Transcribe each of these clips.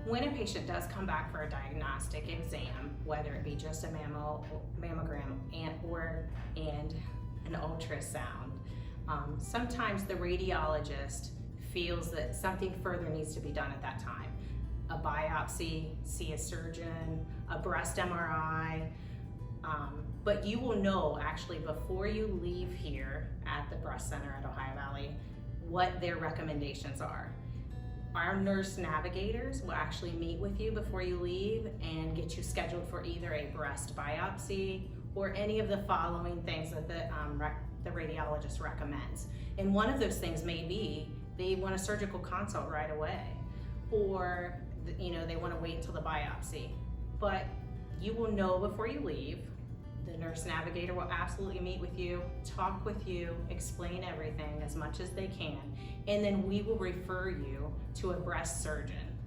when a patient does come back for a diagnostic exam, whether it be just a mammogram and an ultrasound, sometimes the radiologist feels that something further needs to be done at that time. A biopsy, see a surgeon, a breast MRI, but you will know actually before you leave here at the breast center at Ohio Valley what their recommendations are. Our nurse navigators will actually meet with you before you leave and get you scheduled for either a breast biopsy or any of the following things that the radiologist recommends. And one of those things may be they want a surgical consult right away, or they want to wait until the biopsy. But you will know before you leave. The nurse navigator will absolutely meet with you, talk with you, explain everything as much as they can, and then we will refer you to a breast surgeon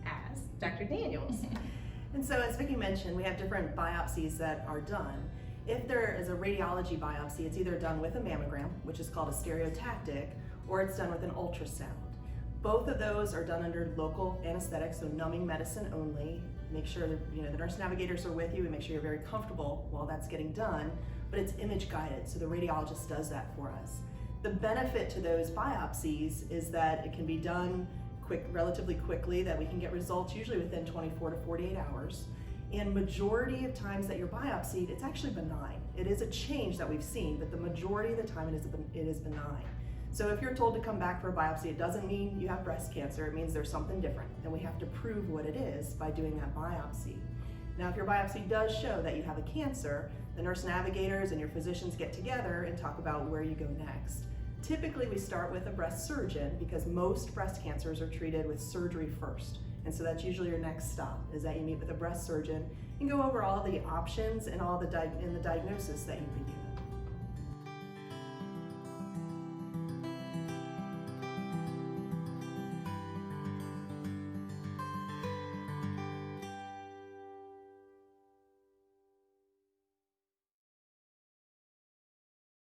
as Dr. Daniels. And so as Vickie mentioned, we have different biopsies that are done. If there is a radiology biopsy, it's either done with a mammogram, which is called a stereotactic, or it's done with an ultrasound. Both of those are done under local anesthetic, so numbing medicine only. Make sure that the nurse navigators are with you and make sure you're very comfortable while that's getting done, but it's image guided, so the radiologist does that for us. The benefit to those biopsies is that it can be done relatively quickly, that we can get results usually within 24 to 48 hours. And majority of times that you're biopsied, it's actually benign. It is a change that we've seen, but the majority of the time it is benign. So if you're told to come back for a biopsy, it doesn't mean you have breast cancer. It means there's something different, and we have to prove what it is by doing that biopsy. Now, if your biopsy does show that you have a cancer, the nurse navigators and your physicians get together and talk about where you go next. Typically, we start with a breast surgeon because most breast cancers are treated with surgery first. And so that's usually your next stop, is that you meet with a breast surgeon and go over all the options and all the diagnosis that you could use.